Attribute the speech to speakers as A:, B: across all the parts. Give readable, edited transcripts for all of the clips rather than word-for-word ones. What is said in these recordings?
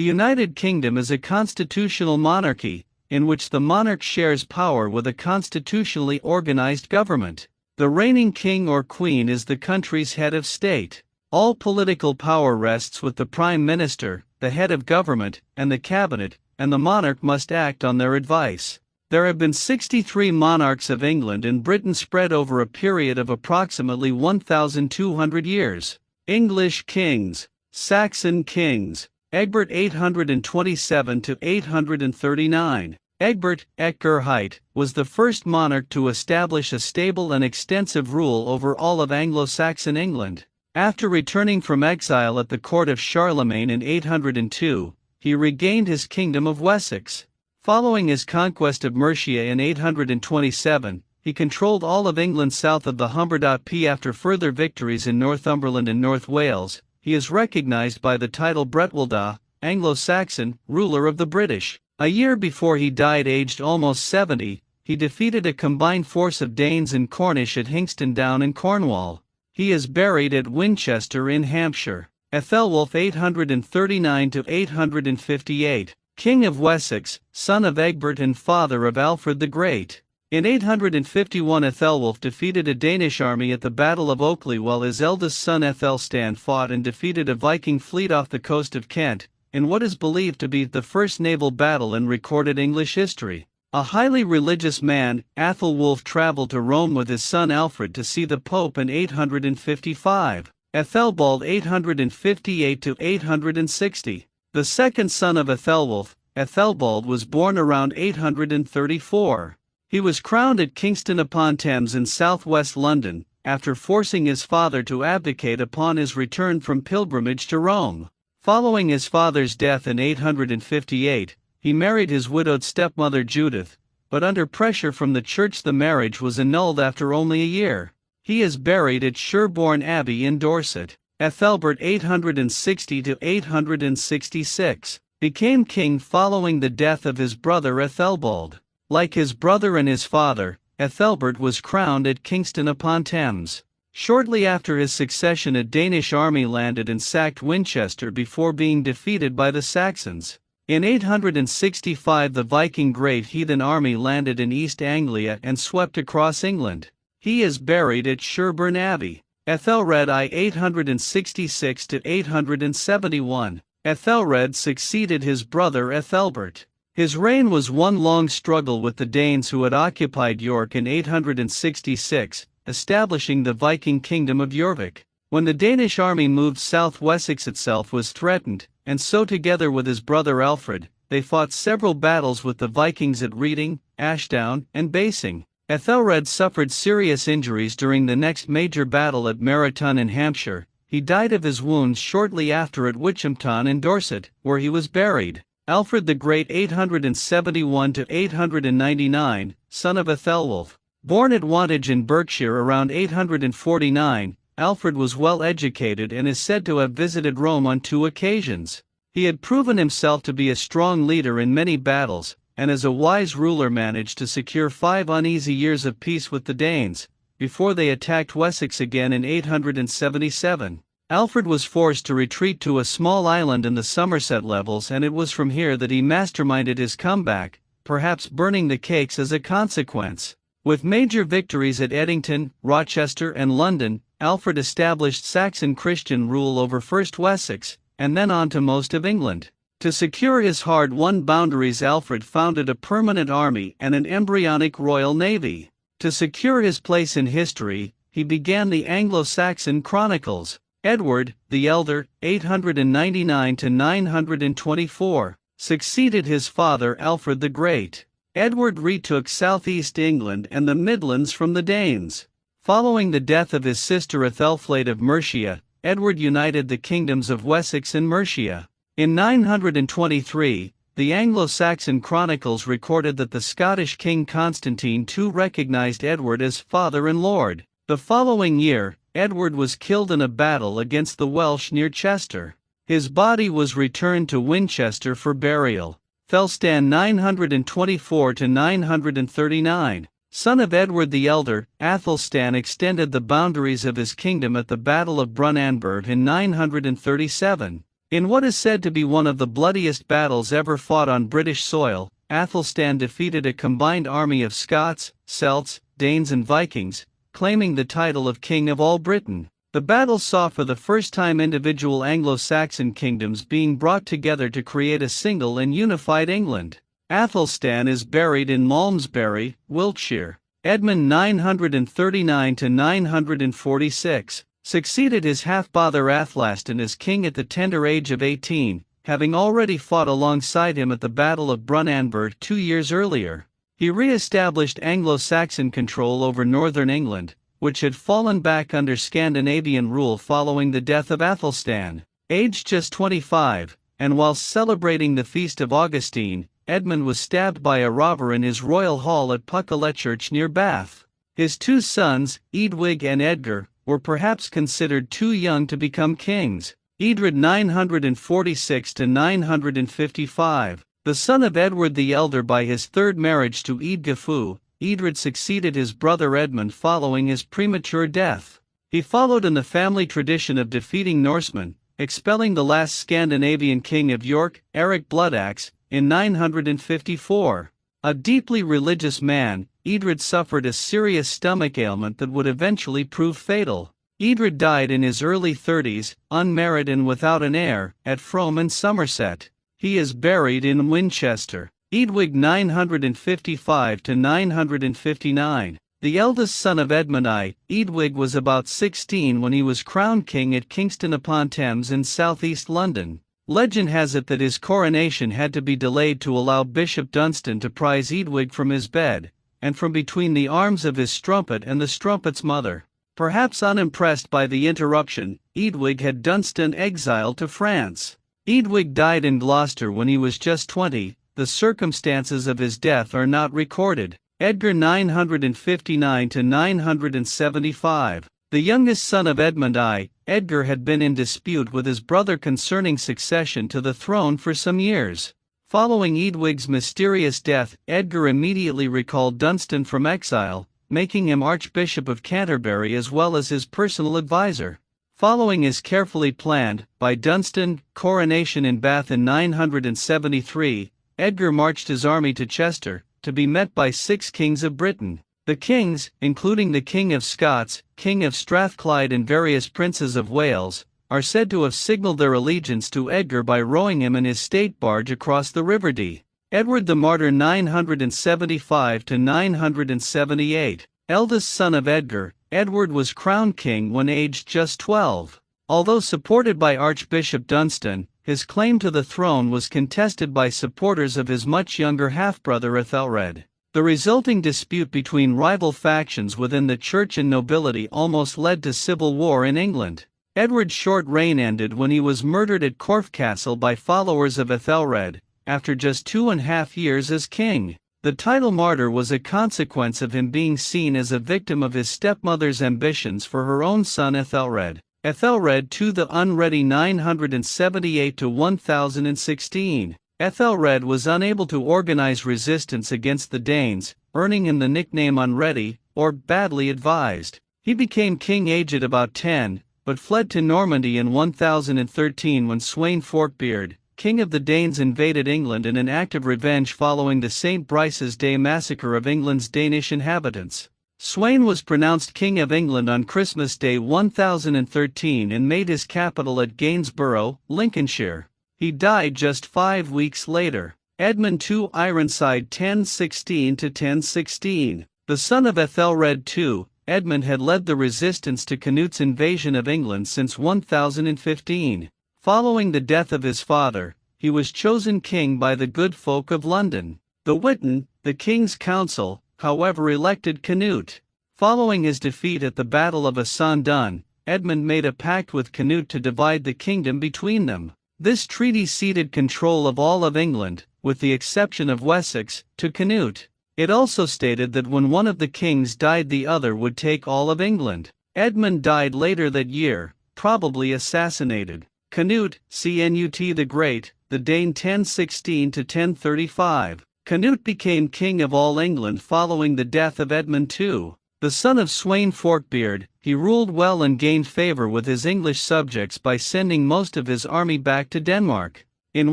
A: The United Kingdom is a constitutional monarchy, in which the monarch shares power with a constitutionally organized government. The reigning king or queen is the country's head of state. All political power rests with the prime minister, the head of government, and the cabinet, and the monarch must act on their advice. There have been 63 monarchs of England and Britain spread over a period of approximately 1,200 years. English kings. Saxon kings. Egbert 827 to 839. Egbert, Ecgberheit, was the first monarch to establish a stable and extensive rule over all of Anglo-Saxon England. After returning from exile at the court of Charlemagne in 802, he regained his kingdom of Wessex. Following his conquest of Mercia in 827, he controlled all of England south of the Humber. After further victories in Northumberland and North Wales, he is recognized by the title Bretwalda, Anglo-Saxon, ruler of the British. A year before he died aged almost 70, he defeated a combined force of Danes and Cornish at Hingston Down in Cornwall. He is buried at Winchester in Hampshire. Ethelwulf 839 to 858, King of Wessex, son of Egbert and father of Alfred the Great. In 851 Ethelwulf defeated a Danish army at the Battle of Oakley while his eldest son Ethelstan fought and defeated a Viking fleet off the coast of Kent, in what is believed to be the first naval battle in recorded English history. A highly religious man, Athelwulf traveled to Rome with his son Alfred to see the Pope in 855. Ethelbald 858 to 860. The second son of Ethelwulf, Ethelbald was born around 834. He was crowned at Kingston upon Thames in southwest London, after forcing his father to abdicate upon his return from pilgrimage to Rome. Following his father's death in 858, he married his widowed stepmother Judith, but under pressure from the church the marriage was annulled after only a year. He is buried at Sherborne Abbey in Dorset. Ethelbert 860 to 866 became king following the death of his brother Ethelbald. Like his brother and his father, Ethelbert was crowned at Kingston upon Thames. Shortly after his succession, a Danish army landed and sacked Winchester before being defeated by the Saxons. In 865 the Viking Great Heathen Army landed in East Anglia and swept across England. He is buried at Sherborne Abbey. Ethelred I 866 to 871. Ethelred succeeded his brother Ethelbert. His reign was one long struggle with the Danes who had occupied York in 866, establishing the Viking kingdom of Jorvik. When the Danish army moved south, Wessex itself was threatened, and so together with his brother Alfred, they fought several battles with the Vikings at Reading, Ashdown, and Basing. Ethelred suffered serious injuries during the next major battle at Meryton in Hampshire. He died of his wounds shortly after at Witchampton in Dorset, where he was buried. Alfred the Great 871 to 899, son of Ethelwulf. Born at Wantage in Berkshire around 849, Alfred was well educated and is said to have visited Rome on 2 occasions. He had proven himself to be a strong leader in many battles, and as a wise ruler managed to secure 5 uneasy years of peace with the Danes, before they attacked Wessex again in 877. Alfred was forced to retreat to a small island in the Somerset Levels, and it was from here that he masterminded his comeback, perhaps burning the cakes as a consequence. With major victories at Edington, Rochester, and London, Alfred established Saxon Christian rule over first Wessex, and then on to most of England. To secure his hard-won boundaries, Alfred founded a permanent army and an embryonic royal navy. To secure his place in history, he began the Anglo-Saxon Chronicles. Edward, the Elder, 899 to 924, succeeded his father Alfred the Great. Edward retook southeast England and the Midlands from the Danes. Following the death of his sister Ethelflaed of Mercia, Edward united the kingdoms of Wessex and Mercia. In 923, the Anglo-Saxon Chronicles recorded that the Scottish king Constantine II recognized Edward as father and lord. The following year, Edward was killed in a battle against the Welsh near Chester. His body was returned to Winchester for burial. Thelstan 924 to 939. Son of Edward the Elder, Athelstan extended the boundaries of his kingdom at the Battle of Brunanburh in 937. In what is said to be one of the bloodiest battles ever fought on British soil, Athelstan defeated a combined army of Scots, Celts, Danes and Vikings, claiming the title of King of all Britain. The battle saw for the first time individual Anglo-Saxon kingdoms being brought together to create a single and unified England. Athelstan is buried in Malmesbury, Wiltshire. Edmund 939–946 succeeded his half-brother Athelstan as king at the tender age of 18, having already fought alongside him at the Battle of Brunanburh 2 years earlier. He re-established Anglo-Saxon control over northern England, which had fallen back under Scandinavian rule following the death of Athelstan. Aged just 25, and whilst celebrating the feast of Augustine, Edmund was stabbed by a robber in his royal hall at Puckeletchurch near Bath. His 2 sons, Eadwig and Edgar, were perhaps considered too young to become kings. Edred 946–955, the son of Edward the Elder by his third marriage to Eadgifu, Edred succeeded his brother Edmund following his premature death. He followed in the family tradition of defeating Norsemen, expelling the last Scandinavian king of York, Eric Bloodaxe, in 954. A deeply religious man, Edred suffered a serious stomach ailment that would eventually prove fatal. Edred died in his early 30s, unmarried and without an heir, at Frome in Somerset. He is buried in Winchester. Eadwig 955–959. The eldest son of Edmund I, Eadwig was about 16 when he was crowned king at Kingston upon Thames in southeast London. Legend has it that his coronation had to be delayed to allow Bishop Dunstan to prise Eadwig from his bed, and from between the arms of his strumpet and the strumpet's mother. Perhaps unimpressed by the interruption, Eadwig had Dunstan exiled to France. Eadwig died in Gloucester when he was just 20, the circumstances of his death are not recorded. Edgar 959–975. The youngest son of Edmund I, Edgar had been in dispute with his brother concerning succession to the throne for some years. Following Eadwig's mysterious death, Edgar immediately recalled Dunstan from exile, making him Archbishop of Canterbury as well as his personal advisor. Following his carefully planned, by Dunstan, coronation in Bath in 973, Edgar marched his army to Chester, to be met by 6 kings of Britain. The kings, including the King of Scots, King of Strathclyde and various princes of Wales, are said to have signalled their allegiance to Edgar by rowing him in his state barge across the River Dee. Edward the Martyr 975–978. Eldest son of Edgar, Edward was crowned king when aged just 12. Although supported by Archbishop Dunstan, his claim to the throne was contested by supporters of his much younger half-brother Ethelred. The resulting dispute between rival factions within the church and nobility almost led to civil war in England. Edward's short reign ended when he was murdered at Corfe Castle by followers of Ethelred, after just 2.5 years as king. The title martyr was a consequence of him being seen as a victim of his stepmother's ambitions for her own son Ethelred. Ethelred II the Unready 978–1016. Ethelred was unable to organize resistance against the Danes, earning him the nickname Unready, or badly advised. He became king aged about 10, but fled to Normandy in 1013 when Sweyn Forkbeard, king of the Danes, invaded England in an act of revenge following the St. Brice's Day massacre of England's Danish inhabitants. Sweyn was pronounced King of England on Christmas Day 1013 and made his capital at Gainsborough, Lincolnshire. He died just 5 weeks later. Edmund II Ironside 1016–1016. The son of Ethelred II, Edmund had led the resistance to Canute's invasion of England since 1015. Following the death of his father, he was chosen king by the good folk of London. The Witan, the King's Council, however elected Canute. Following his defeat at the Battle of Ascendun, Edmund made a pact with Canute to divide the kingdom between them. This treaty ceded control of all of England, with the exception of Wessex, to Canute. It also stated that when one of the kings died the other would take all of England. Edmund died later that year, probably assassinated. Canute, Cnut the Great, the Dane 1016–1035. Canute became king of all England following the death of Edmund II. The son of Sweyn Forkbeard, he ruled well and gained favor with his English subjects by sending most of his army back to Denmark. In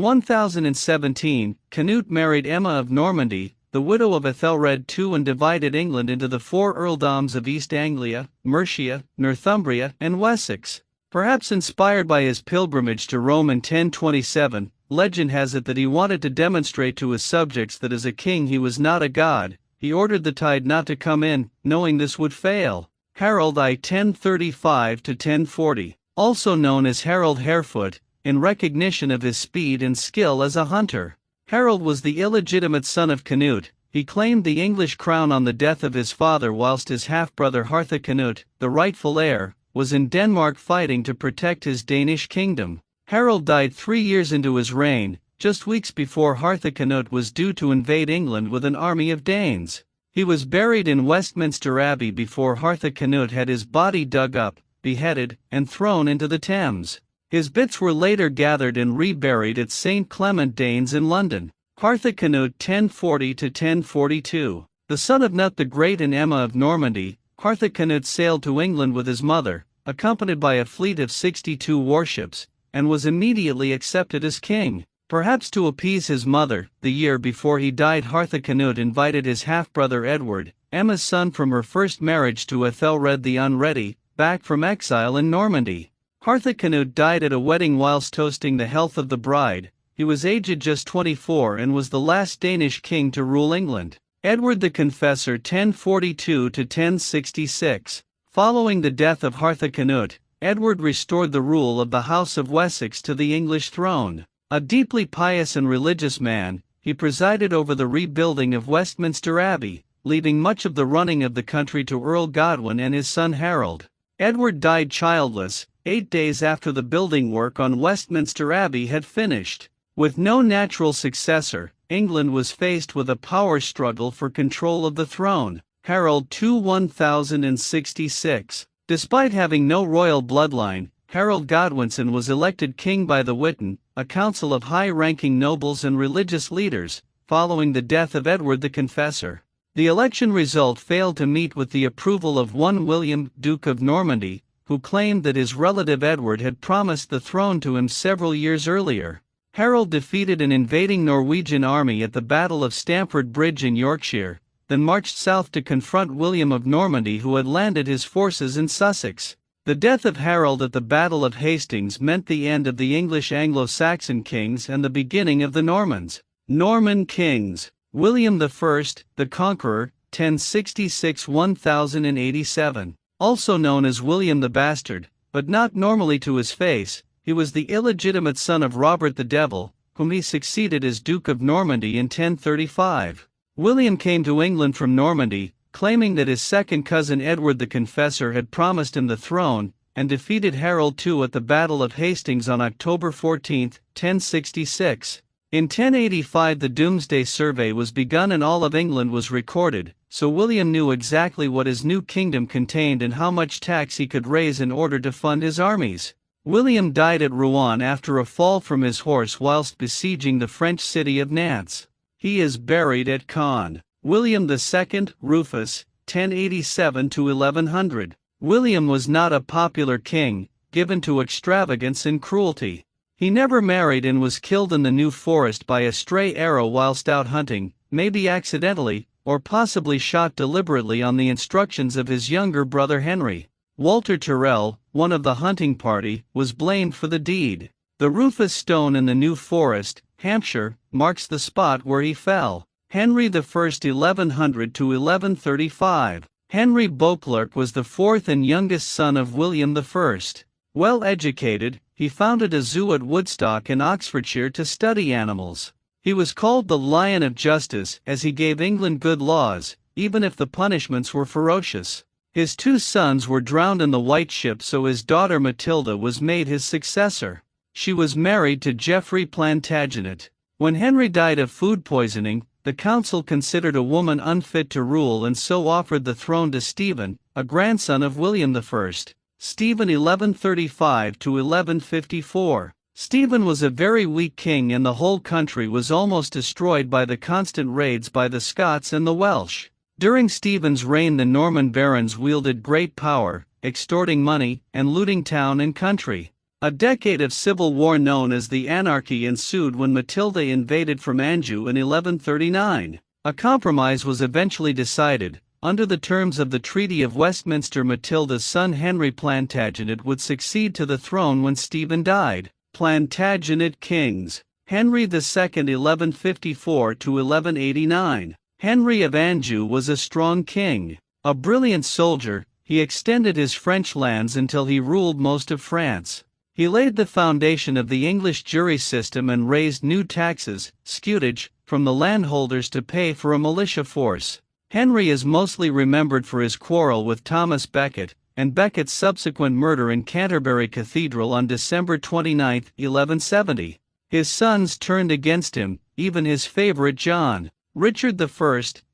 A: 1017, Canute married Emma of Normandy, the widow of Ethelred II, and divided England into the 4 earldoms of East Anglia, Mercia, Northumbria, and Wessex. Perhaps inspired by his pilgrimage to Rome in 1027, legend has it that he wanted to demonstrate to his subjects that as a king he was not a god. He ordered the tide not to come in, knowing this would fail. Harold I 1035–1040, also known as Harold Harefoot, in recognition of his speed and skill as a hunter. Harold was the illegitimate son of Canute. He claimed the English crown on the death of his father, whilst his half-brother Harthacnut, the rightful heir, was in Denmark fighting to protect his Danish kingdom. Harold died 3 years into his reign, just weeks before Harthacnut was due to invade England with an army of Danes. He was buried in Westminster Abbey before Harthacnut had his body dug up, beheaded, and thrown into the Thames. His bits were later gathered and reburied at St. Clement Danes in London. Harthacnut 1040–1042. The son of Nut the Great and Emma of Normandy, Harthacnut sailed to England with his mother, accompanied by a fleet of 62 warships, and was immediately accepted as king. Perhaps to appease his mother, the year before he died Harthacnut invited his half-brother Edward, Emma's son from her first marriage to Ethelred the Unready, back from exile in Normandy. Harthacnut died at a wedding whilst toasting the health of the bride. He was aged just 24 and was the last Danish king to rule England. Edward the Confessor 1042–1066. Following the death of Harthacnut, Edward restored the rule of the House of Wessex to the English throne. A deeply pious and religious man, he presided over the rebuilding of Westminster Abbey, leaving much of the running of the country to Earl Godwin and his son Harold. Edward died childless, 8 days after the building work on Westminster Abbey had finished. With no natural successor, England was faced with a power struggle for control of the throne. Harold II 1066. Despite having no royal bloodline, Harold Godwinson was elected king by the Witan, a council of high-ranking nobles and religious leaders, following the death of Edward the Confessor. The election result failed to meet with the approval of one William, Duke of Normandy, who claimed that his relative Edward had promised the throne to him several years earlier. Harold defeated an invading Norwegian army at the Battle of Stamford Bridge in Yorkshire, then marched south to confront William of Normandy, who had landed his forces in Sussex. The death of Harold at the Battle of Hastings meant the end of the English Anglo-Saxon kings and the beginning of the Normans. Norman kings. William I, the Conqueror, 1066–1087. Also known as William the Bastard, but not normally to his face, he was the illegitimate son of Robert the Devil, whom he succeeded as Duke of Normandy in 1035. William came to England from Normandy, claiming that his second cousin Edward the Confessor had promised him the throne, and defeated Harold II at the Battle of Hastings on October 14, 1066. In 1085 the Domesday Survey was begun and all of England was recorded, so William knew exactly what his new kingdom contained and how much tax he could raise in order to fund his armies. William died at Rouen after a fall from his horse whilst besieging the French city of Nantes. He is buried at Caen. William II, Rufus, 1087–1100. William was not a popular king, given to extravagance and cruelty. He never married and was killed in the New Forest by a stray arrow whilst out hunting, maybe accidentally, or possibly shot deliberately on the instructions of his younger brother Henry. Walter Tyrrell, one of the hunting party, was blamed for the deed. The Rufus Stone in the New Forest, Hampshire, marks the spot where he fell. Henry I 1100–1135. Henry Beauclerc was the fourth and youngest son of William I. Well educated, he founded a zoo at Woodstock in Oxfordshire to study animals. He was called the Lion of Justice as he gave England good laws, even if the punishments were ferocious. His 2 sons were drowned in the White Ship, so his daughter Matilda was made his successor. She was married to Geoffrey Plantagenet. When Henry died of food poisoning, the council considered a woman unfit to rule and so offered the throne to Stephen, a grandson of William I. Stephen 1135–1154. Stephen was a very weak king and the whole country was almost destroyed by the constant raids by the Scots and the Welsh. During Stephen's reign, the Norman barons wielded great power, extorting money and looting town and country. A decade of civil war known as the Anarchy ensued when Matilda invaded from Anjou in 1139. A compromise was eventually decided. Under the terms of the Treaty of Westminster, Matilda's son Henry Plantagenet would succeed to the throne when Stephen died. Plantagenet kings. Henry II 1154 to 1189. Henry of Anjou was a strong king. A brilliant soldier, he extended his French lands until he ruled most of France. He laid the foundation of the English jury system and raised new taxes, scutage, from the landholders to pay for a militia force. Henry is mostly remembered for his quarrel with Thomas Becket, and Becket's subsequent murder in Canterbury Cathedral on December 29, 1170. His sons turned against him, even his favorite John. Richard I,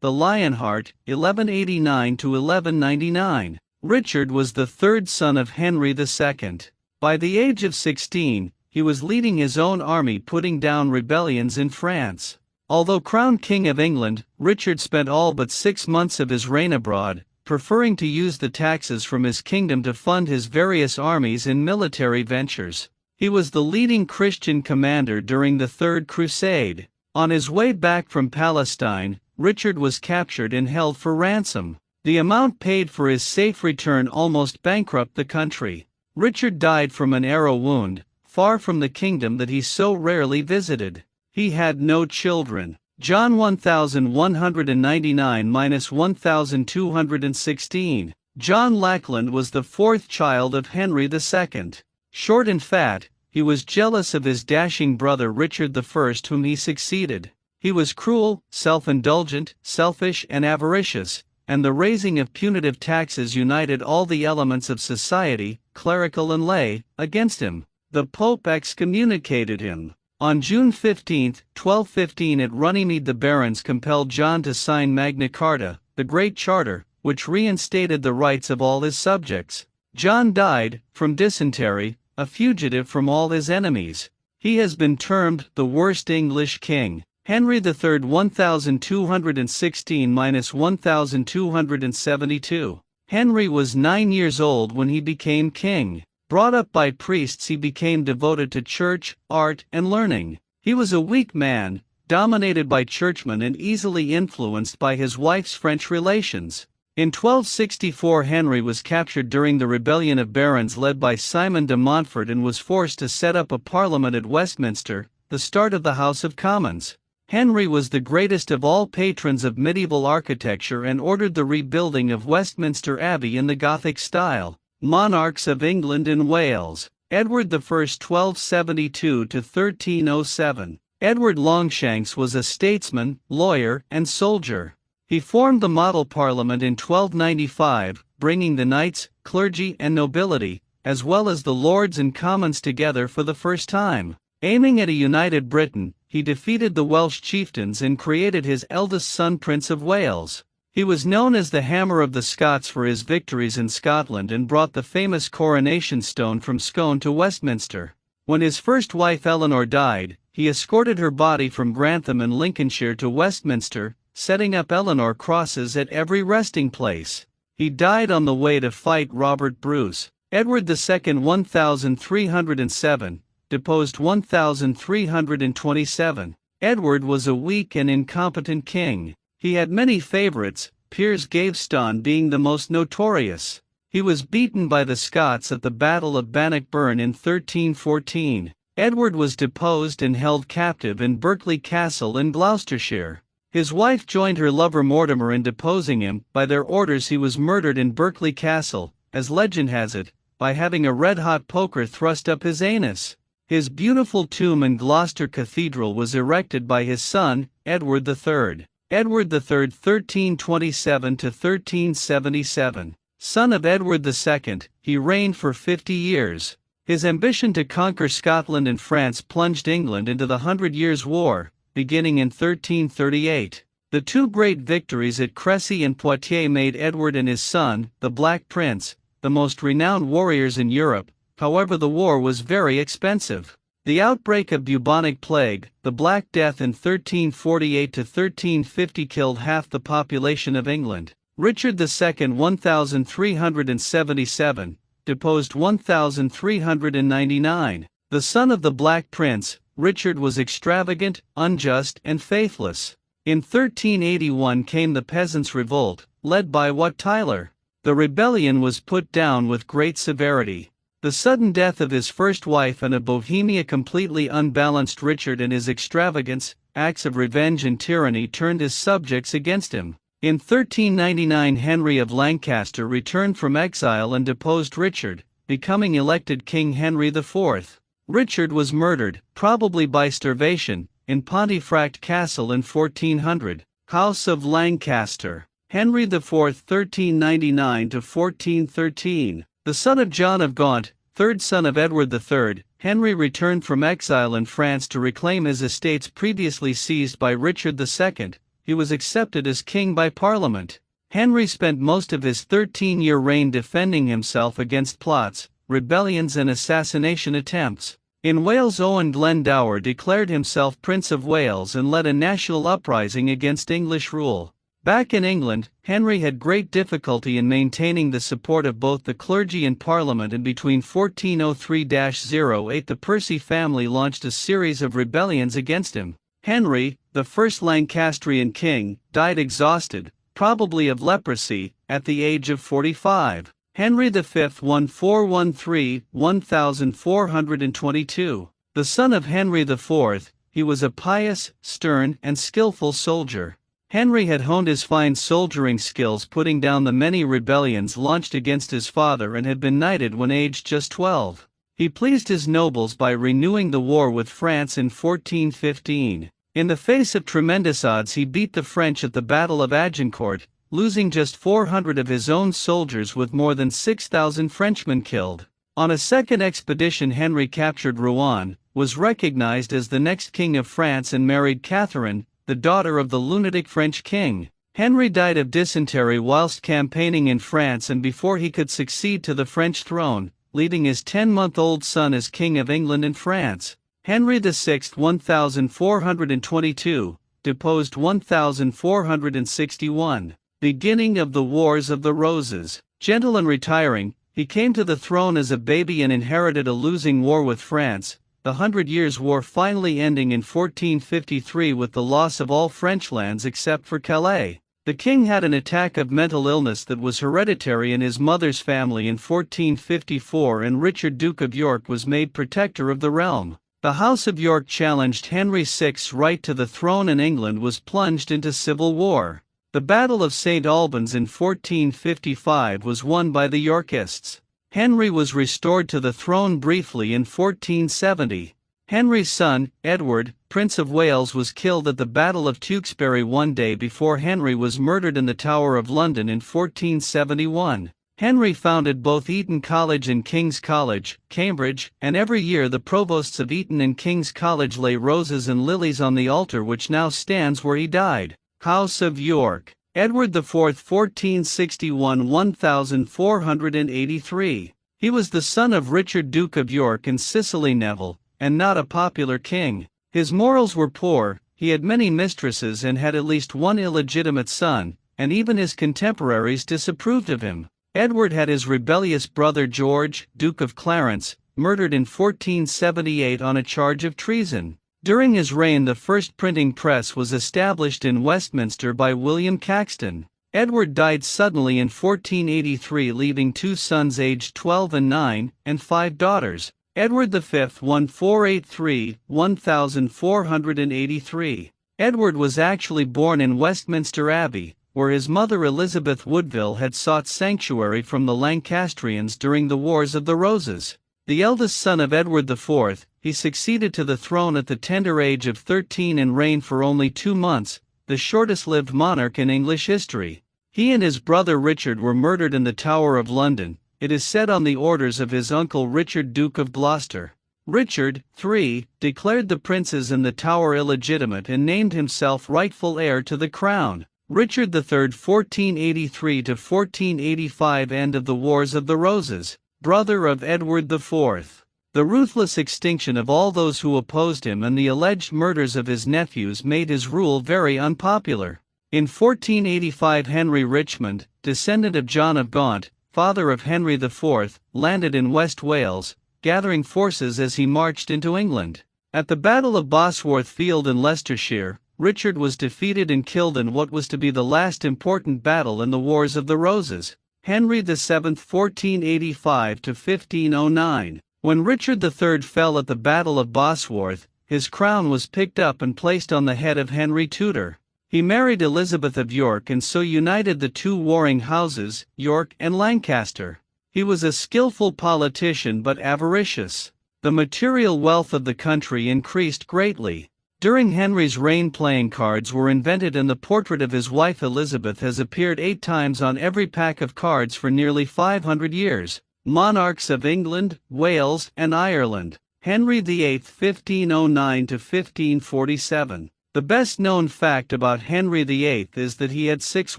A: the Lionheart, 1189 to 1199. Richard was the third son of Henry II. By the age of 16, he was leading his own army, putting down rebellions in France. Although crowned King of England, Richard spent all but 6 months of his reign abroad, preferring to use the taxes from his kingdom to fund his various armies and military ventures. He was the leading Christian commander during the Third Crusade. On his way back from Palestine, Richard was captured and held for ransom. The amount paid for his safe return almost bankrupted the country. Richard died from an arrow wound, far from the kingdom that he so rarely visited. He had no children. John 1199–1216. John Lackland was the fourth child of Henry II. Short and fat, he was jealous of his dashing brother Richard I, whom he succeeded. He was cruel, self-indulgent, selfish and avaricious, and the raising of punitive taxes united all the elements of society, clerical and lay, against him. The Pope excommunicated him. On June 15, 1215 at Runnymede, the barons compelled John to sign Magna Carta, the Great Charter, which reinstated the rights of all his subjects. John died, from dysentery, a fugitive from all his enemies. He has been termed the worst English king. Henry III 1216–1272. Henry was 9 years old when he became king. Brought up by priests, he became devoted to church, art, and learning. He was a weak man, dominated by churchmen and easily influenced by his wife's French relations. In 1264 Henry was captured during the rebellion of barons led by Simon de Montfort and was forced to set up a parliament at Westminster, the start of the House of Commons. Henry was the greatest of all patrons of medieval architecture and ordered the rebuilding of Westminster Abbey in the Gothic style. Monarchs of England and Wales. Edward I 1272–1307. Edward Longshanks was a statesman, lawyer, and soldier. He formed the Model Parliament in 1295, bringing the knights, clergy and nobility, as well as the lords and commons together for the first time. Aiming at a united Britain, he defeated the Welsh chieftains and created his eldest son Prince of Wales. He was known as the Hammer of the Scots for his victories in Scotland and brought the famous coronation stone from Scone to Westminster. When his first wife Eleanor died, he escorted her body from Grantham in Lincolnshire to Westminster, setting up Eleanor crosses at every resting place. He died on the way to fight Robert Bruce. Edward II 1307, deposed 1327. Edward was a weak and incompetent king. He had many favorites, Piers Gaveston being the most notorious. He was beaten by the Scots at the Battle of Bannockburn in 1314. Edward was deposed and held captive in Berkeley Castle in Gloucestershire. His wife joined her lover Mortimer in deposing him. By their orders he was murdered in Berkeley Castle, as legend has it, by having a red-hot poker thrust up his anus. His beautiful tomb in Gloucester Cathedral was erected by his son, Edward III. Edward III 1327–1377. Son of Edward II, he reigned for 50 years. His ambition to conquer Scotland and France plunged England into the 100 Years' War, beginning in 1338. The two great victories at Crécy and Poitiers made Edward and his son, the Black Prince, the most renowned warriors in Europe. However, the war was very expensive. The outbreak of bubonic plague, the Black Death in 1348 to 1350 killed half the population of England. Richard II 1377, deposed 1399. The son of the Black Prince, Richard was extravagant, unjust, and faithless. In 1381 came the Peasants' Revolt, led by Wat Tyler. The rebellion was put down with great severity. The sudden death of his first wife and of Bohemia completely unbalanced Richard, and his extravagance, acts of revenge and tyranny turned his subjects against him. In 1399 Henry of Lancaster returned from exile and deposed Richard, becoming elected King Henry IV. Richard was murdered, probably by starvation, in Pontefract Castle in 1400. House of Lancaster. Henry IV 1399 to 1413. The son of John of Gaunt, third son of Edward III, Henry returned from exile in France to reclaim his estates previously seized by Richard II. He was accepted as king by Parliament. Henry spent most of his 13-year reign defending himself against plots, rebellions and assassination attempts. In Wales, Owen Glendower declared himself Prince of Wales and led a national uprising against English rule. Back in England, Henry had great difficulty in maintaining the support of both the clergy and Parliament, and between 1403-08 the Percy family launched a series of rebellions against him. Henry, the first Lancastrian king, died exhausted, probably of leprosy, at the age of 45. Henry V 1413-1422. The son of Henry IV, he was a pious, stern, and skillful soldier. Henry had honed his fine soldiering skills putting down the many rebellions launched against his father, and had been knighted when aged just 12. He pleased his nobles by renewing the war with France in 1415. In the face of tremendous odds he beat the French at the Battle of Agincourt, losing just 400 of his own soldiers with more than 6,000 Frenchmen killed. On a second expedition Henry captured Rouen, was recognized as the next king of France, and married Catherine, the daughter of the lunatic French king. Henry died of dysentery whilst campaigning in France and before he could succeed to the French throne, leaving his 10-month-old son as King of England and France. Henry VI 1422, deposed 1461. Beginning of the Wars of the Roses. Gentle and retiring, he came to the throne as a baby and inherited a losing war with France, the 100 Years' War finally ending in 1453 with the loss of all French lands except for Calais. The king had an attack of mental illness that was hereditary in his mother's family in 1454, and Richard, Duke of York, was made protector of the realm. The House of York challenged Henry VI's right to the throne, and England was plunged into civil war. The Battle of St. Albans in 1455 was won by the Yorkists. Henry was restored to the throne briefly in 1470. Henry's son, Edward, Prince of Wales, was killed at the Battle of Tewkesbury one day before Henry was murdered in the Tower of London in 1471. Henry founded both Eton College and King's College, Cambridge, and every year the provosts of Eton and King's College lay roses and lilies on the altar which now stands where he died. House of York. Edward IV 1461-1483. He was the son of Richard, Duke of York and Cicely Neville, and not a popular king. His morals were poor, he had many mistresses and had at least one illegitimate son, and even his contemporaries disapproved of him. Edward had his rebellious brother George, Duke of Clarence, murdered in 1478 on a charge of treason. During his reign the first printing press was established in Westminster by William Caxton. Edward died suddenly in 1483, leaving two sons aged 12 and 9, and 5 daughters. Edward V 1483-1483. Edward was actually born in Westminster Abbey, where his mother Elizabeth Woodville had sought sanctuary from the Lancastrians during the Wars of the Roses. The eldest son of Edward IV, he succeeded to the throne at the tender age of 13 and reigned for only 2 months, the shortest-lived monarch in English history. He and his brother Richard were murdered in the Tower of London, it is said on the orders of his uncle Richard, Duke of Gloucester. Richard, III, declared the princes in the Tower illegitimate and named himself rightful heir to the crown. Richard III 1483-1485. End of the Wars of the Roses. Brother of Edward IV. The ruthless extinction of all those who opposed him and the alleged murders of his nephews made his rule very unpopular. In 1485 Henry Richmond, descendant of John of Gaunt, father of Henry IV, landed in West Wales, gathering forces as he marched into England. At the Battle of Bosworth Field in Leicestershire, Richard was defeated and killed in what was to be the last important battle in the Wars of the Roses. Henry VII 1485 to 1509. When Richard III fell at the Battle of Bosworth, his crown was picked up and placed on the head of Henry Tudor. He married Elizabeth of York and so united the two warring houses, York and Lancaster. He was a skillful politician but avaricious. The material wealth of the country increased greatly. During Henry's reign playing cards were invented and the portrait of his wife Elizabeth has appeared 8 times on every pack of cards for nearly 500 years. Monarchs of England, Wales, and Ireland. Henry VIII 1509 to 1547. The best-known fact about Henry VIII is that he had 6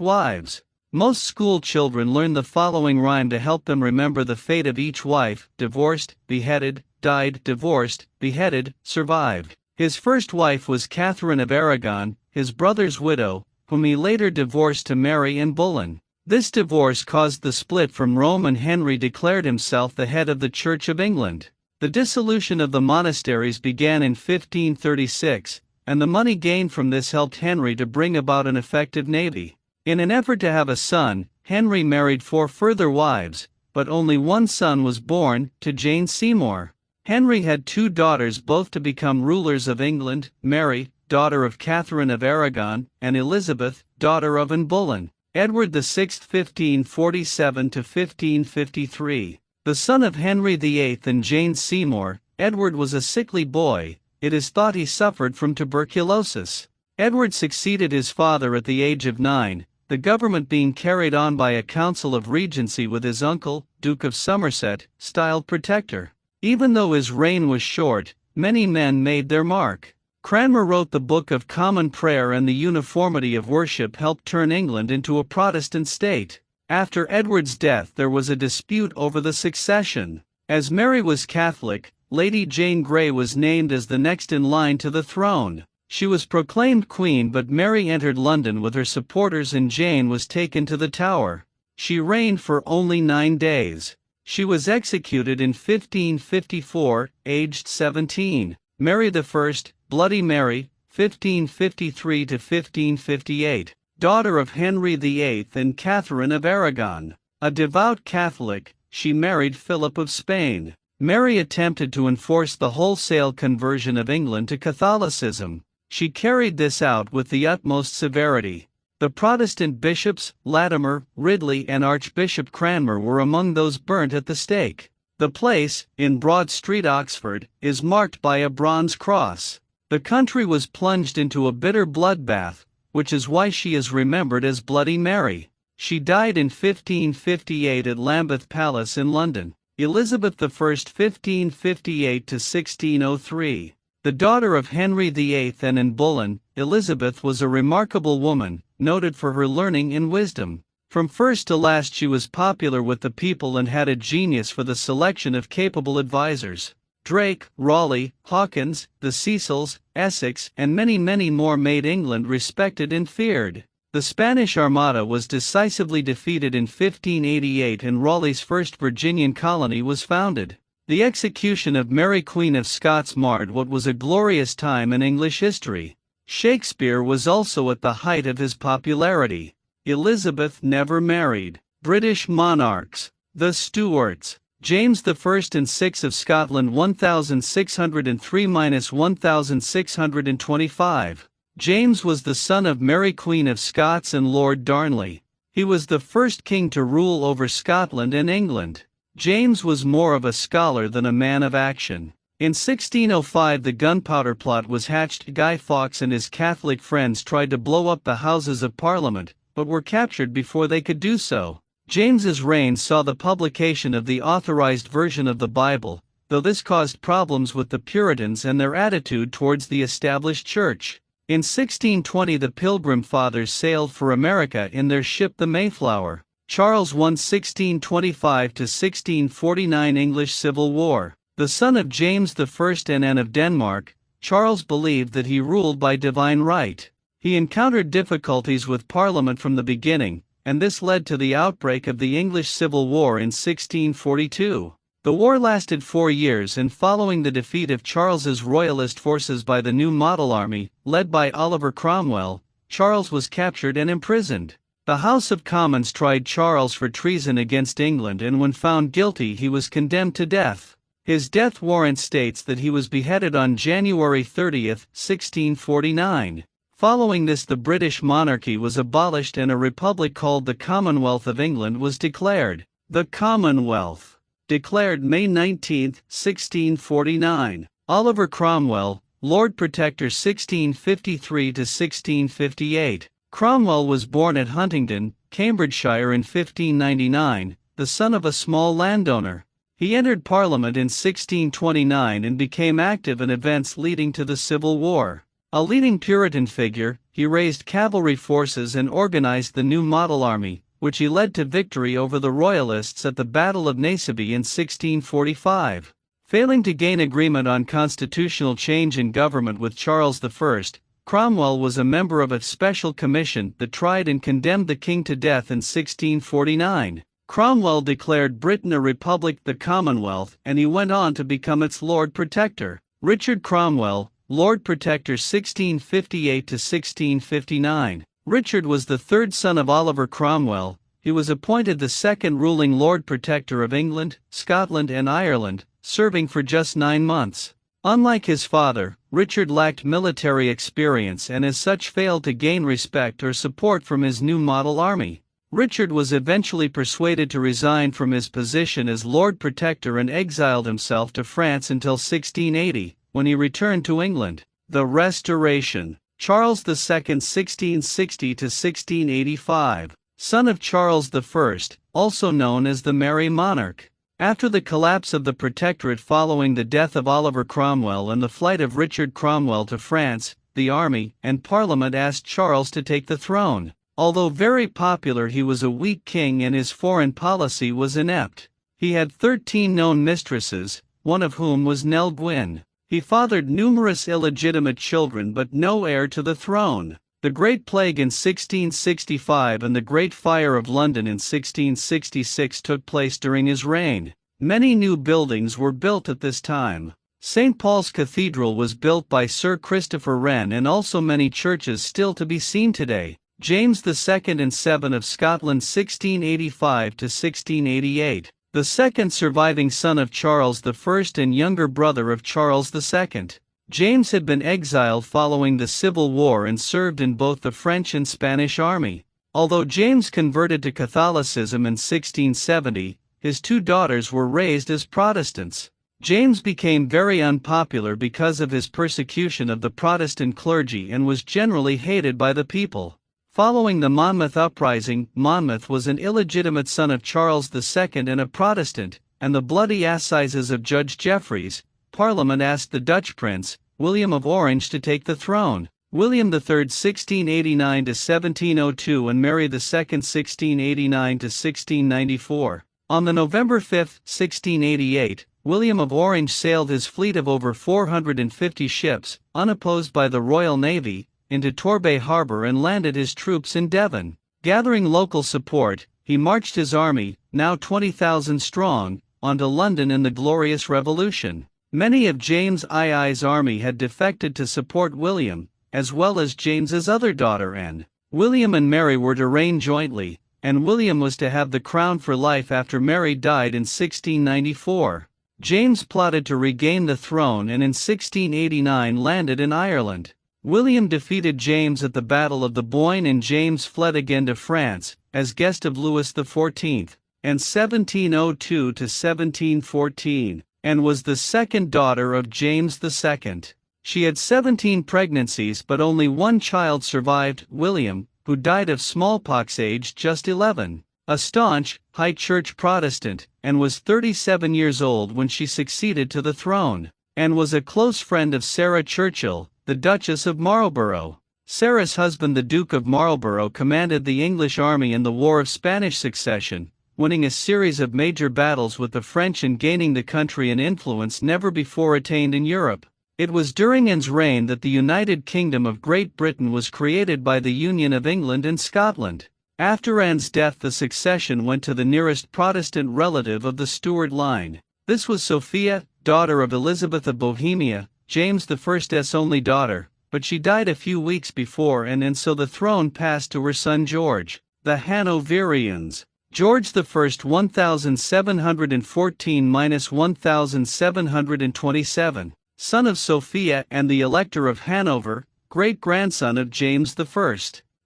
A: wives. Most school children learn the following rhyme to help them remember the fate of each wife: divorced, beheaded, died, divorced, beheaded, survived. His first wife was Catherine of Aragon, his brother's widow, whom he later divorced to Mary and Boleyn. This divorce caused the split from Rome and Henry declared himself the head of the Church of England. The dissolution of the monasteries began in 1536, and the money gained from this helped Henry to bring about an effective navy. In an effort to have a son, Henry married 4 further wives, but only one son was born, to Jane Seymour. Henry had 2 daughters both to become rulers of England, Mary, daughter of Catherine of Aragon, and Elizabeth, daughter of Anne Boleyn. Edward VI 1547 to 1553. The son of Henry VIII and Jane Seymour, Edward was a sickly boy. It is thought he suffered from tuberculosis. Edward succeeded his father at the age of 9, the government being carried on by a council of regency with his uncle, Duke of Somerset, styled Protector. Even though his reign was short, many men made their mark. Cranmer wrote the Book of Common Prayer, and the uniformity of worship helped turn England into a Protestant state. After Edward's death there was a dispute over the succession. As Mary was Catholic, Lady Jane Grey was named as the next in line to the throne. She was proclaimed queen, but Mary entered London with her supporters and Jane was taken to the Tower. She reigned for only 9 days. She was executed in 1554, aged 17. Mary I, Bloody Mary, 1553 to 1558, daughter of Henry VIII and Catherine of Aragon. A devout Catholic, she married Philip of Spain. Mary attempted to enforce the wholesale conversion of England to Catholicism. She carried this out with the utmost severity. The Protestant bishops, Latimer, Ridley, and Archbishop Cranmer were among those burnt at the stake. The place, in Broad Street, Oxford, is marked by a bronze cross. The country was plunged into a bitter bloodbath, which is why she is remembered as Bloody Mary. She died in 1558 at Lambeth Palace in London. Elizabeth I 1558 to 1603. The daughter of Henry VIII and Anne Boleyn, Elizabeth was a remarkable woman, noted for her learning and wisdom. From first to last she was popular with the people and had a genius for the selection of capable advisors. Drake, Raleigh, Hawkins, the Cecils, Essex, and many more made England respected and feared. The Spanish Armada was decisively defeated in 1588 and Raleigh's first Virginian colony was founded. The execution of Mary Queen of Scots marred what was a glorious time in English history. Shakespeare was also at the height of his popularity. Elizabeth never married. British monarchs. The Stuarts. James I and 6 of Scotland 1603–1625. James was the son of Mary Queen of Scots and Lord Darnley. He was the first king to rule over Scotland and England. James was more of a scholar than a man of action. In 1605 the Gunpowder Plot was hatched. Guy Fawkes and his Catholic friends tried to blow up the Houses of Parliament, but were captured before they could do so. James's reign saw the publication of the authorized version of the Bible, though this caused problems with the Puritans and their attitude towards the established church. In 1620 the Pilgrim Fathers sailed for America in their ship the Mayflower. Charles won 1625–1649 English Civil War. The son of James I and Anne of Denmark, Charles believed that he ruled by divine right. He encountered difficulties with Parliament from the beginning, and this led to the outbreak of the English Civil War in 1642. The war lasted 4 years, and following the defeat of Charles's royalist forces by the New Model Army, led by Oliver Cromwell, Charles was captured and imprisoned. The House of Commons tried Charles for treason against England, and when found guilty he was condemned to death. His death warrant states that he was beheaded on January 30, 1649. Following this, the British monarchy was abolished and a republic called the Commonwealth of England was declared. The Commonwealth, declared May 19, 1649. Oliver Cromwell, Lord Protector 1653 to 1658. Cromwell was born at Huntingdon, Cambridgeshire in 1599, the son of a small landowner. He entered Parliament in 1629 and became active in events leading to the Civil War. A leading Puritan figure, he raised cavalry forces and organized the New Model Army, which he led to victory over the Royalists at the Battle of Naseby in 1645. Failing to gain agreement on constitutional change in government with Charles I, Cromwell was a member of a special commission that tried and condemned the king to death in 1649. Cromwell declared Britain a republic, the Commonwealth, and he went on to become its Lord Protector. Richard Cromwell, Lord Protector 1658 to 1659. Richard was the third son of Oliver Cromwell. He was appointed the second ruling Lord Protector of England, Scotland and Ireland, serving for just 9 months. Unlike his father, Richard lacked military experience and as such failed to gain respect or support from his New Model Army. Richard was eventually persuaded to resign from his position as Lord Protector and exiled himself to France until 1680, when he returned to England. The Restoration. Charles II 1660 to 1685. Son of Charles I, also known as the Merry Monarch. After the collapse of the Protectorate following the death of Oliver Cromwell and the flight of Richard Cromwell to France, the army and Parliament asked Charles to take the throne. Although very popular, he was a weak king and his foreign policy was inept. He had 13 known mistresses, one of whom was Nell Gwyn. He fathered numerous illegitimate children but no heir to the throne. The Great Plague in 1665 and the Great Fire of London in 1666 took place during his reign. Many new buildings were built at this time. St. Paul's Cathedral was built by Sir Christopher Wren, and also many churches still to be seen today. James II and VII of Scotland 1685 to 1688. The second surviving son of Charles I and younger brother of Charles II. James had been exiled following the Civil War and served in both the French and Spanish army. Although James converted to Catholicism in 1670, his 2 daughters were raised as Protestants. James became very unpopular because of his persecution of the Protestant clergy and was generally hated by the people. Following the Monmouth uprising, Monmouth was an illegitimate son of Charles II and a Protestant, and the bloody assizes of Judge Jeffreys, Parliament asked the Dutch prince, William of Orange, to take the throne. William III 1689 to 1702 and Mary II 1689 to 1694. On the November 5, 1688, William of Orange sailed his fleet of over 450 ships, unopposed by the Royal Navy, into Torbay Harbour and landed his troops in Devon. Gathering local support, he marched his army, now 20,000 strong, onto London in the Glorious Revolution. Many of James II's army had defected to support William, as well as James's other daughter Anne. William and Mary were to reign jointly, and William was to have the crown for life after Mary died in 1694. James plotted to regain the throne and in 1689 landed in Ireland. William defeated James at the Battle of the Boyne and James fled again to France, as guest of Louis XIV, and 1702 to 1714, and was the second daughter of James II. She had 17 pregnancies but only one child survived, William, who died of smallpox aged just 11. A staunch, high church Protestant, and was 37 years old when she succeeded to the throne, and was a close friend of Sarah Churchill, the Duchess of Marlborough. Sarah's husband the Duke of Marlborough commanded the English army in the War of Spanish Succession, winning a series of major battles with the French and gaining the country an influence never before attained in Europe. It was during Anne's reign that the United Kingdom of Great Britain was created by the Union of England and Scotland. After Anne's death, the succession went to the nearest Protestant relative of the Stuart line. This was Sophia, daughter of Elizabeth of Bohemia, James I's only daughter, but she died a few weeks before and so the throne passed to her son George. The Hanoverians. George I 1714–1727, son of Sophia and the Elector of Hanover, great-grandson of James I.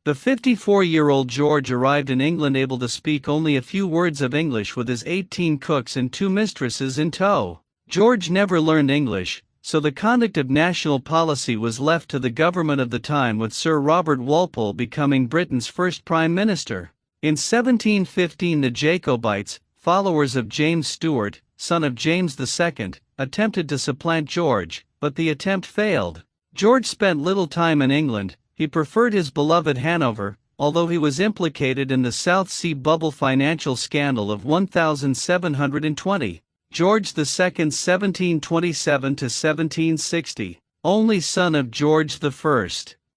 A: The 54-year-old George arrived in England able to speak only a few words of English with his 18 cooks and 2 mistresses in tow. George never learned English, so the conduct of national policy was left to the government of the time, with Sir Robert Walpole becoming Britain's first Prime Minister. In 1715 the Jacobites, followers of James Stuart, son of James II, attempted to supplant George, but the attempt failed. George spent little time in England. He preferred his beloved Hanover, although he was implicated in the South Sea Bubble financial scandal of 1720. George II 1727–1760, only son of George I.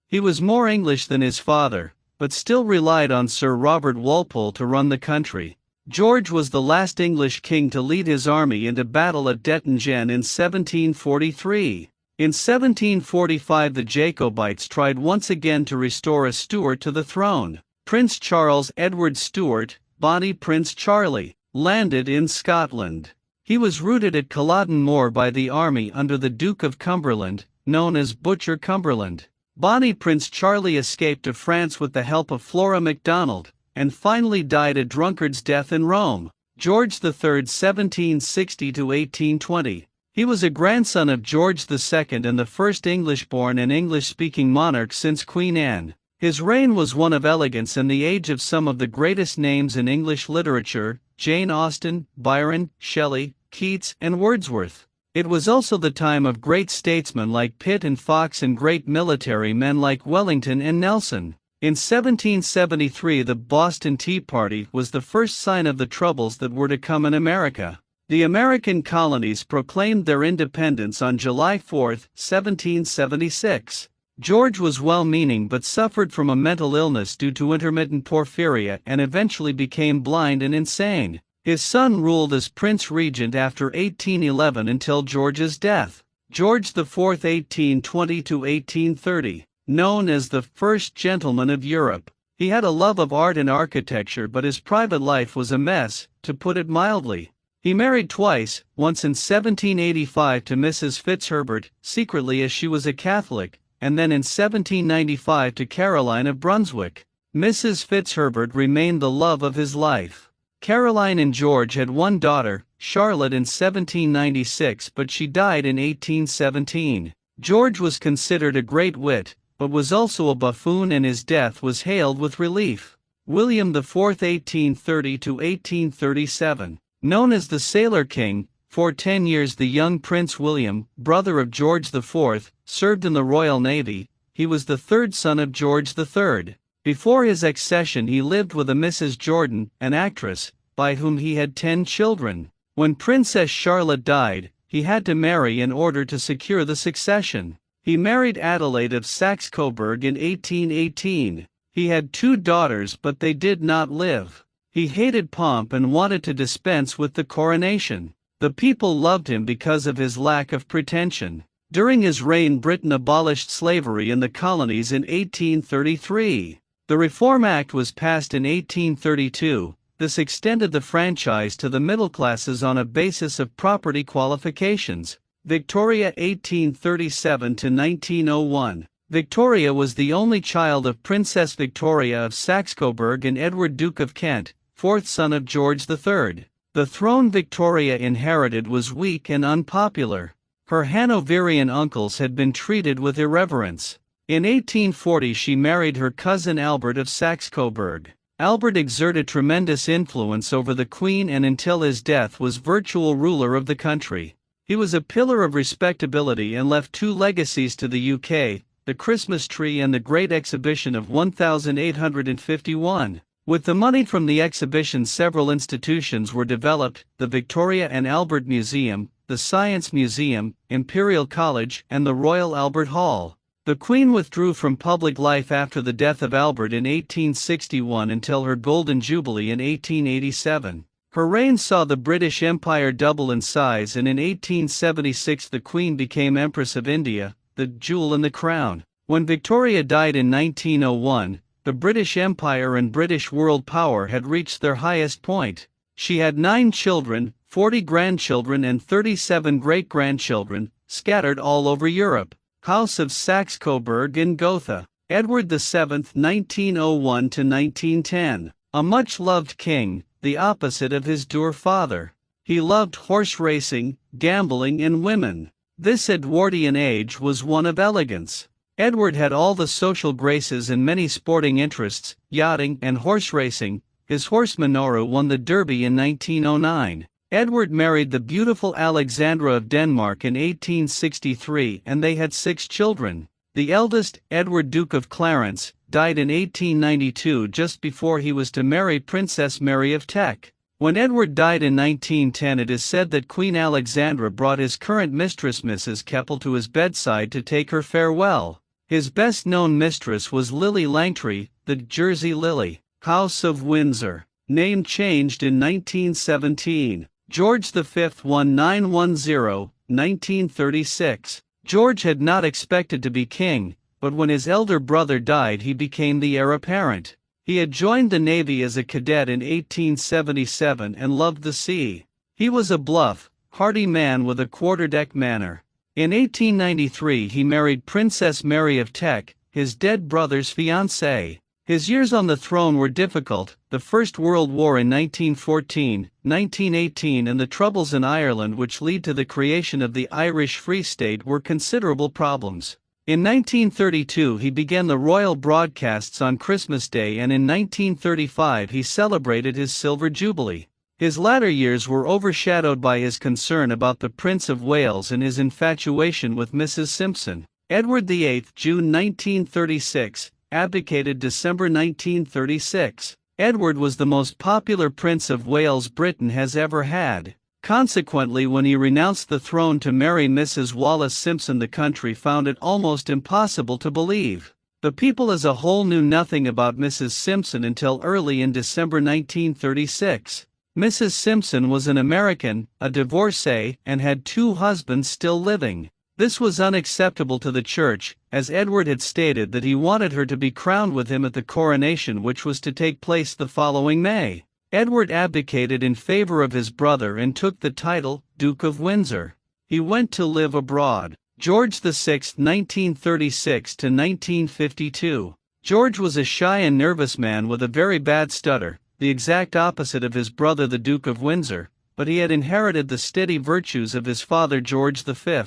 A: He was more English than his father, but still relied on Sir Robert Walpole to run the country. George was the last English king to lead his army into battle at Dettingen in 1743. In 1745 the Jacobites tried once again to restore a Stuart to the throne. Prince Charles Edward Stuart, Bonnie Prince Charlie, landed in Scotland. He was routed at Culloden Moor by the army under the Duke of Cumberland, known as Butcher Cumberland. Bonnie Prince Charlie escaped to France with the help of Flora MacDonald, and finally died a drunkard's death in Rome. George III 1760–1820. He was a grandson of George II and the first English-born and English-speaking monarch since Queen Anne. His reign was one of elegance and the age of some of the greatest names in English literature: Jane Austen, Byron, Shelley, Keats, and Wordsworth. It was also the time of great statesmen like Pitt and Fox and great military men like Wellington and Nelson. In 1773 the Boston Tea Party was the first sign of the troubles that were to come in America. The American colonies proclaimed their independence on July 4, 1776. George was well-meaning but suffered from a mental illness due to intermittent porphyria and eventually became blind and insane. His son ruled as Prince Regent after 1811 until George's death. George IV 1820–1830, known as the First Gentleman of Europe. He had a love of art and architecture, but his private life was a mess, to put it mildly. He married twice, once in 1785 to Mrs. Fitzherbert, secretly as she was a Catholic, and then in 1795 to Caroline of Brunswick. Mrs. Fitzherbert remained the love of his life. Caroline and George had one daughter, Charlotte, in 1796, but she died in 1817. George was considered a great wit, but was also a buffoon, and his death was hailed with relief. William IV 1830–1837. Known as the Sailor King, for 10 years the young Prince William, brother of George IV, served in the Royal Navy. He was the third son of George III. Before his accession he lived with a Mrs. Jordan, an actress, by whom he had 10 children. When Princess Charlotte died, he had to marry in order to secure the succession. He married Adelaide of Saxe-Coburg in 1818. He had 2 daughters, but they did not live. He hated pomp and wanted to dispense with the coronation. The people loved him because of his lack of pretension. During his reign Britain abolished slavery in the colonies in 1833. The Reform Act was passed in 1832. This extended the franchise to the middle classes on a basis of property qualifications. Victoria 1837–1901. Victoria was the only child of Princess Victoria of Saxe-Coburg and Edward Duke of Kent, 4th son of George III. The throne Victoria inherited was weak and unpopular. Her Hanoverian uncles had been treated with irreverence. In 1840 she married her cousin Albert of Saxe-Coburg. Albert exerted tremendous influence over the Queen and until his death was virtual ruler of the country. He was a pillar of respectability and left 2 legacies to the UK, the Christmas tree and the Great Exhibition of 1851. With the money from the exhibition, several institutions were developed: the Victoria and Albert Museum, the Science Museum, Imperial College, and the Royal Albert Hall. The Queen withdrew from public life after the death of Albert in 1861 until her Golden Jubilee in 1887. Her reign saw the British Empire double in size, and in 1876 the Queen became Empress of India, the jewel in the crown. When Victoria died in 1901, the British Empire and British world power had reached their highest point. She had 9 children, 40 grandchildren and 37 great-grandchildren, scattered all over Europe. House of Saxe-Coburg and Gotha. Edward VII, 1901–1910. A much-loved king, the opposite of his dour father. He loved horse racing, gambling and women. This Edwardian age was one of elegance. Edward had all the social graces and many sporting interests, yachting and horse racing. His horse Minoru won the Derby in 1909. Edward married the beautiful Alexandra of Denmark in 1863 and they had 6 children. The eldest, Edward Duke of Clarence, died in 1892 just before he was to marry Princess Mary of Teck. When Edward died in 1910, it is said that Queen Alexandra brought his current mistress Mrs. Keppel to his bedside to take her farewell. His best-known mistress was Lily Langtry, the Jersey Lily. House of Windsor. Name changed in 1917. George V, 1910, 1936. George had not expected to be king, but when his elder brother died he became the heir apparent. He had joined the Navy as a cadet in 1877 and loved the sea. He was a bluff, hearty man with a quarterdeck manner. In 1893 he married Princess Mary of Teck, his dead brother's fiancée. His years on the throne were difficult: the First World War in 1914, 1918 and the troubles in Ireland which led to the creation of the Irish Free State were considerable problems. In 1932 he began the royal broadcasts on Christmas Day, and in 1935 he celebrated his Silver Jubilee. His latter years were overshadowed by his concern about the Prince of Wales and his infatuation with Mrs. Simpson. Edward VIII, June 1936, abdicated December 1936. Edward was the most popular Prince of Wales Britain has ever had. Consequently, when he renounced the throne to marry Mrs. Wallis Simpson, the country found it almost impossible to believe. The people as a whole knew nothing about Mrs. Simpson until early in December 1936. Mrs. Simpson was an American, a divorcee, and had 2 husbands still living. This was unacceptable to the church, as Edward had stated that he wanted her to be crowned with him at the coronation, which was to take place the following May. Edward abdicated in favor of his brother and took the title, Duke of Windsor. He went to live abroad. George VI, 1936–1952. George was a shy and nervous man with a very bad stutter, the exact opposite of his brother the Duke of Windsor, but he had inherited the steady virtues of his father George V.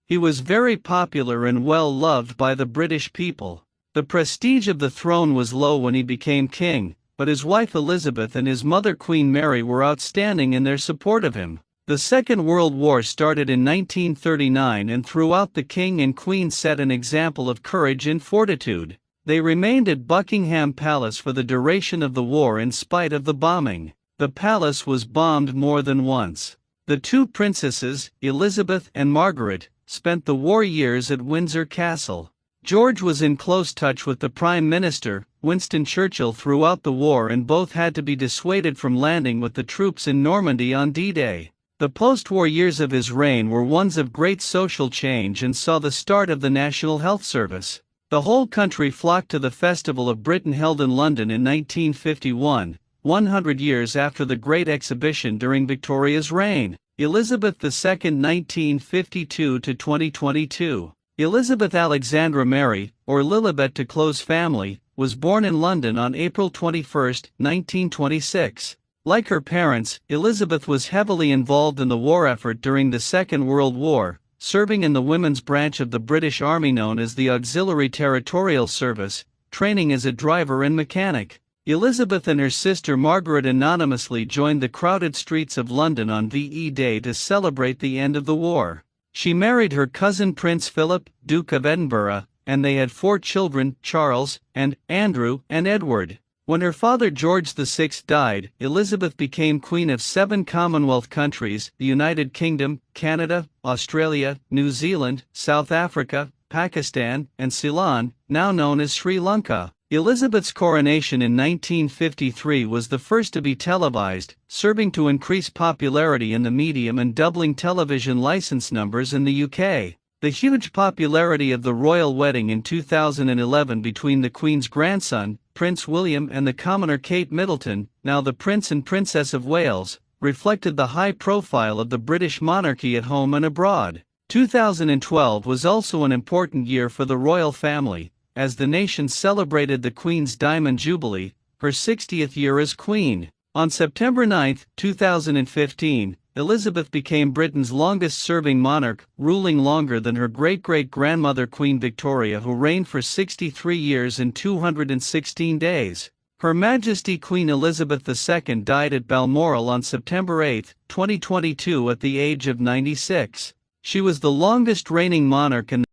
A: He was very popular and well loved by the British people. The prestige of the throne was low when he became king, but his wife Elizabeth and his mother Queen Mary were outstanding in their support of him. The Second World War started in 1939, and throughout the king and queen set an example of courage and fortitude. They remained at Buckingham Palace for the duration of the war in spite of the bombing. The palace was bombed more than once. The 2 princesses, Elizabeth and Margaret, spent the war years at Windsor Castle. George was in close touch with the Prime Minister, Winston Churchill, throughout the war, and both had to be dissuaded from landing with the troops in Normandy on D-Day. The post-war years of his reign were ones of great social change and saw the start of the National Health Service. The whole country flocked to the Festival of Britain held in London in 1951, 100 years after the Great Exhibition during Victoria's reign. Elizabeth II, 1952–2022. Elizabeth Alexandra Mary, or Lilibet to close family, was born in London on April 21, 1926. Like her parents, Elizabeth was heavily involved in the war effort during the Second World War, serving in the women's branch of the British Army known as the Auxiliary Territorial Service, training as a driver and mechanic. Elizabeth and her sister Margaret anonymously joined the crowded streets of London on VE Day to celebrate the end of the war. She married her cousin Prince Philip, Duke of Edinburgh, and they had 4 children: Charles, and Andrew, and Edward. When her father George VI died, Elizabeth became Queen of 7 Commonwealth countries: the United Kingdom, Canada, Australia, New Zealand, South Africa, Pakistan, and Ceylon, now known as Sri Lanka. Elizabeth's coronation in 1953 was the first to be televised, serving to increase popularity in the medium and doubling television license numbers in the UK. The huge popularity of the royal wedding in 2011 between the Queen's grandson, Prince William, and the commoner Kate Middleton, now the Prince and Princess of Wales, reflected the high profile of the British monarchy at home and abroad. 2012 was also an important year for the royal family, as the nation celebrated the Queen's Diamond Jubilee, her 60th year as Queen. On September 9, 2015, Elizabeth became Britain's longest-serving monarch, ruling longer than her great-great-grandmother Queen Victoria, who reigned for 63 years and 216 days. Her Majesty Queen Elizabeth II died at Balmoral on September 8, 2022 at the age of 96. She was the longest reigning monarch in